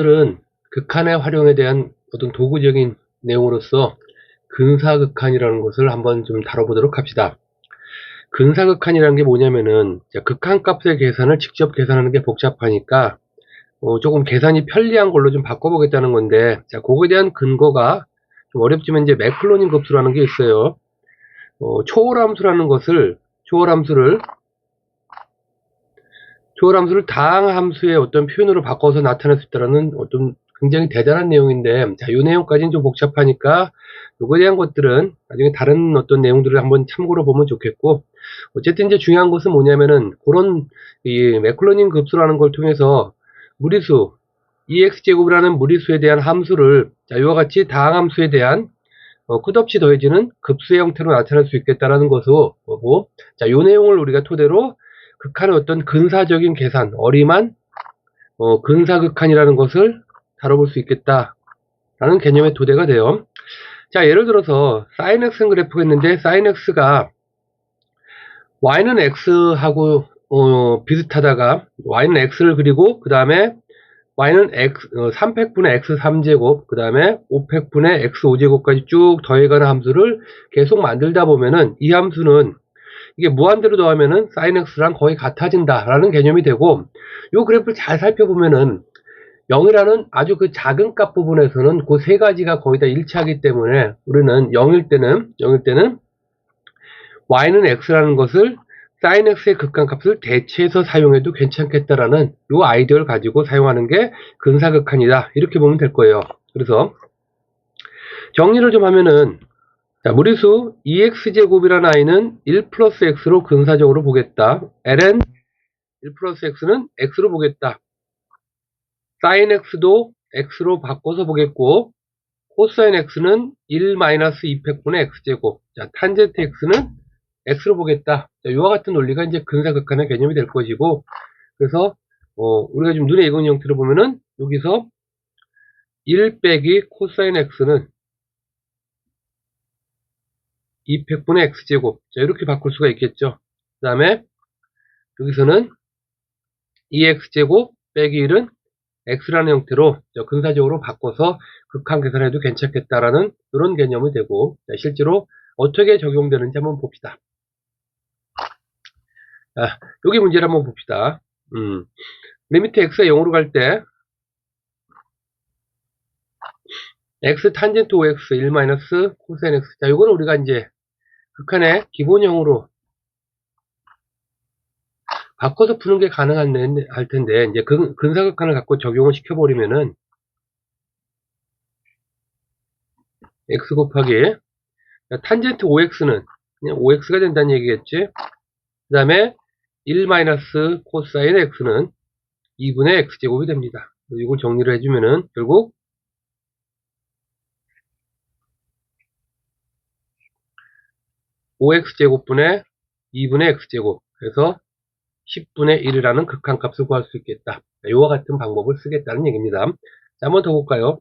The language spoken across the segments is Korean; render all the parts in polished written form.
오늘은 극한의 활용에 대한 어떤 도구적인 내용으로서 근사극한이라는 것을 한번 좀 다뤄보도록 합시다. 근사극한이라는 게 뭐냐면은 극한값의 계산을 직접 계산하는 게 복잡하니까 조금 계산이 편리한 걸로 좀 바꿔보겠다는 건데, 그거에 대한 근거가 좀 어렵지만 이제 맥클로닌 급수라는 게 있어요. 초월함수라는 것을 초월함수를 다항함수의 어떤 표현으로 바꿔서 나타낼 수 있다는 어떤 굉장히 대단한 내용인데, 이 내용까지는 좀 복잡하니까 요거에 대한 것들은 나중에 다른 어떤 내용들을 한번 참고로 보면 좋겠고, 어쨌든 이제 중요한 것은 뭐냐면은 그런 이 맥클로닌 급수라는 걸 통해서 무리수 ex제곱이라는 무리수에 대한 함수를 이와 같이 다항함수에 대한 끝없이 더해지는 급수의 형태로 나타낼 수 있겠다라는 것이고, 이 내용을 우리가 토대로 극한의 어떤 근사적인 계산, 어림한 근사극한이라는 것을 다뤄볼 수 있겠다라는 개념의 토대가 돼요. 자, 예를 들어서 sin x 그래프가 있는데, sin x가 y는 x하고 비슷하다가 y는 x를 그리고 그 다음에 y는 3팩분의 x 3제곱 그 다음에 5팩분의 x 5제곱까지 쭉 더해가는 함수를 계속 만들다 보면은 이 함수는 이게 무한대로 더하면은 sin x랑 거의 같아진다 라는 개념이 되고, 요 그래프를 잘 살펴보면은 0이라는 아주 그 작은 값 부분에서는 그 세 가지가 거의 다 일치하기 때문에 우리는 0일 때는 y는 x라는 것을 sin x의 극한값을 대체해서 사용해도 괜찮겠다라는 요 아이디어를 가지고 사용하는 게 근사극한이다, 이렇게 보면 될 거예요. 그래서 정리를 좀 하면은, 자, 무리수 2x제곱이라는 i는 1 플러스 x로 근사적으로 보겠다. ln 1 플러스 x는 x로 보겠다. sin x도 x로 바꿔서 보겠고, 코사인 x는 1 마이너스 2팩분의 x제곱. 자, 탄젠트 x는 x로 보겠다. 자, 이와 같은 논리가 이제 근사극한의 개념이 될 것이고, 그래서 우리가 좀 눈에 익은 형태로 보면은 여기서 1 빼기 코사인 x는 2팩분의 x제곱. 자, 이렇게 바꿀 수가 있겠죠. 그 다음에 여기서는 2x제곱 빼기 1은 x라는 형태로 근사적으로 바꿔서 극한 계산해도 괜찮겠다라는 이런 개념이 되고, 자, 실제로 어떻게 적용되는지 한번 봅시다. 자, 여기 문제를 한번 봅시다. 리미트 x가 0으로 갈 때 x 탄젠트 5x 1 마이너스 코사인 x. 자, 요거는 우리가 이제 극한의 기본형으로 바꿔서 푸는 게 가능할 텐데, 이제 근사극한을 갖고 적용을 시켜버리면은 x 곱하기 탄젠트 5x는 그냥 5x가 된다는 얘기겠지. 그 다음에 1 마이너스 코사인 x는 2분의 x제곱이 됩니다. 이걸 정리를 해주면은 결국 5x제곱분의 2분의 x제곱, 그래서 10분의 1이라는 극한값을 구할 수 있겠다. 이와 같은 방법을 쓰겠다는 얘기입니다. 자, 한번 더 볼까요?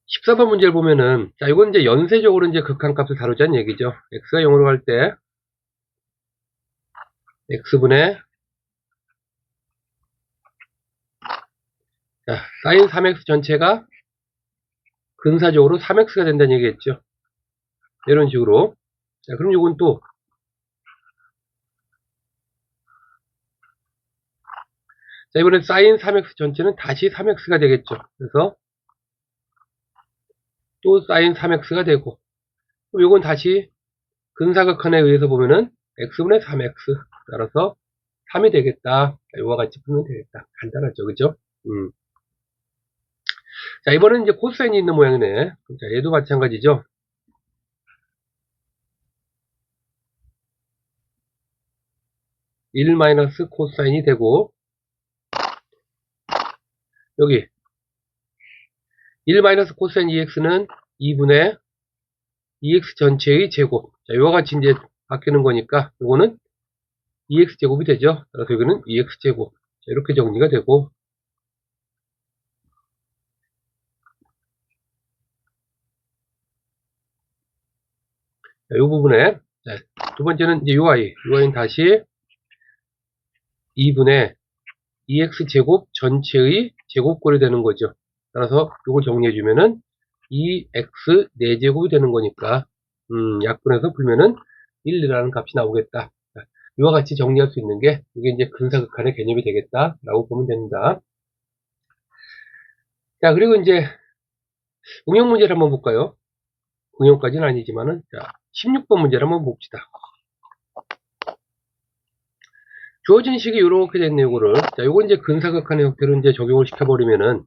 14번 문제를 보면은, 자, 이건 이제 연쇄적으로 이제 극한값을 다루자는 얘기죠. x가 0으로 갈 때 x분의 sin 3x 전체가 근사적으로 3x가 된다는 얘기겠죠. 이런 식으로. 자, 그럼 이건 또 자, 이번엔 sin 3x 전체는 다시 3x가 되겠죠. 그래서 또 sin 3x가 되고, 그럼 이건 다시 근사극한에 의해서 보면은 x분의 3x, 따라서 3이 되겠다. 이와 같이 풀면 되겠다. 간단하죠, 그죠? 자, 이번엔 이제 코사인이 있는 모양이네. 자, 얘도 마찬가지죠. (1 마이너스) 코사인이 되고, 여기 1 마이너스 코사인 2x는 2분의 2x 전체의 제곱. 자, 이와 같이 이제 바뀌는 거니까 이거는 2x 제곱이 되죠. 그래서 여기는 2x 제곱. 자, 이렇게 정리가 되고, 자, 이 부분에 자, 두 번째는 이제 ui는 다시 2분의 2x제곱 전체의 제곱꼴이 되는 거죠. 따라서 이걸 정리해주면은 2x 4제곱이 되는 거니까 약분해서 풀면은 1이라는 값이 나오겠다. 이와 같이 정리할 수 있는 게 이게 이제 근사극한의 개념이 되겠다라고 보면 됩니다. 자, 그리고 이제 응용 문제를 한번 볼까요? 응용까지는 아니지만은 자, 16번 문제를 한번 봅시다. 주어진 식이 이렇게 됐네요, 요거를. 자, 요건 이제 근사극한의 형태로 이제 적용을 시켜버리면은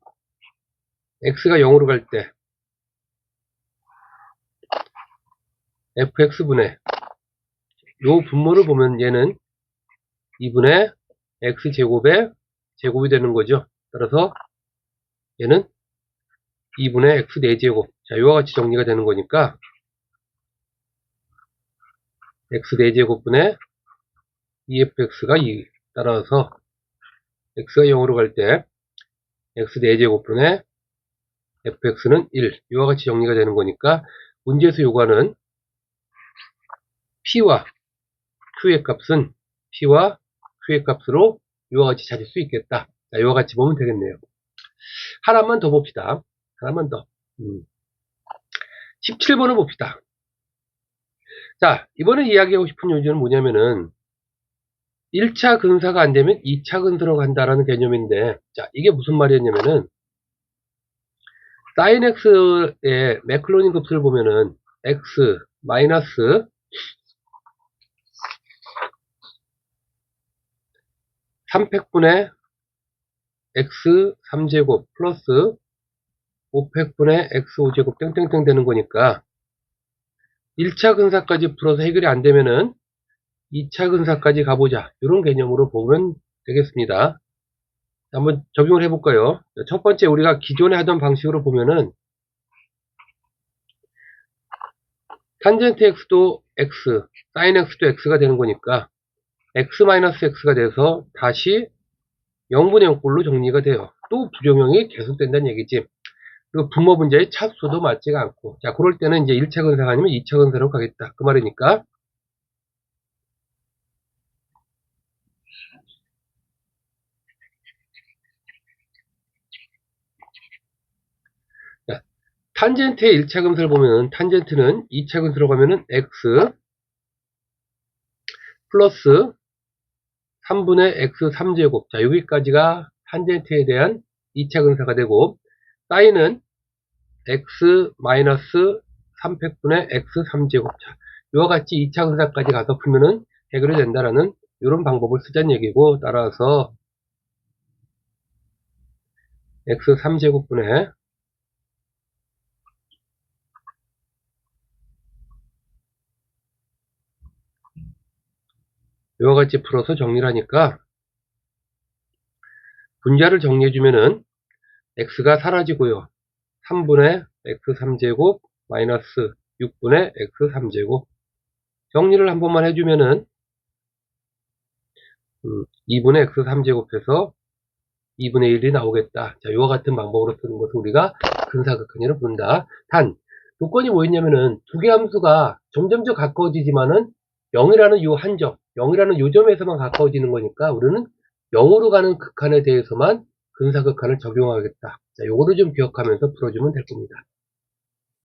x가 0으로 갈 때 fx분의 요 분모를 보면 얘는 2분의 x제곱의 제곱이 되는 거죠. 따라서 얘는 2분의 x 4제곱. 자, 이와 같이 정리가 되는 거니까 x 4제곱분의 2fx가 2. 따라서 x가 0으로 갈 때 x 4제곱분의 fx는 1. 이와 같이 정리가 되는 거니까 문제에서 요구하는 p와 q의 값은 p와 q의 값으로 이와 같이 찾을 수 있겠다. 자, 이와 같이 보면 되겠네요. 하나만 더 봅시다. 하나만 더. 17번을 봅시다. 자, 이번에 이야기하고 싶은 요지는 뭐냐면은 1차 근사가 안 되면 2차 근사로 간다라는 개념인데, 자, 이게 무슨 말이었냐면은 sin x의 매클로닌 값을 보면은 x 마이너스 3팩분의 x 3제곱 플러스 5팩분의 x 5제곱 땡땡땡 되는 거니까 1차 근사까지 풀어서 해결이 안 되면은 2차 근사까지 가보자. 이런 개념으로 보면 되겠습니다. 한번 적용을 해볼까요? 첫 번째 우리가 기존에 하던 방식으로 보면은 탄젠트 x도 x, sin x도 x가 되는 거니까 x-x가 돼서 다시 0분의 0꼴로 정리가 돼요. 또 부정형이 계속된다는 얘기지. 그리고 분모 분자의 차수도 맞지가 않고, 자, 그럴 때는 이제 1차 근사가 아니면 2차 근사로 가겠다. 그 말이니까. 자, 탄젠트의 1차 근사를 보면 탄젠트는 2차 근사로 가면은 x 플러스 3분의 x 3제곱. 자, 여기까지가 탄젠트에 대한 2차 근사가 되고, 사인은 x 마이너스 3팩분의 x 3제곱. 자, 이와 같이 2차 근사까지 가서 풀면은 해결이 된다라는 이런 방법을 쓰자는 얘기고, 따라서 x 3제곱분의 이와 같이 풀어서 정리를 하니까 분자를 정리해주면은 x가 사라지고요. 3분의 x 3제곱 마이너스 6분의 x 3제곱. 정리를 한 번만 해주면은 2분의 x 3제곱해서 2분의 1이 나오겠다. 자, 이와 같은 방법으로 쓰는 것을 우리가 근사각형이라고 부른다. 단, 조건이 뭐였냐면은 두 개 함수가 점점점 가까워지지만은 0이라는 요 한점, 0이라는 요 점에서만 가까워지는 거니까 우리는 0으로 가는 극한에 대해서만 근사극한을 적용하겠다. 자, 요거를 좀 기억하면서 풀어주면 될 겁니다.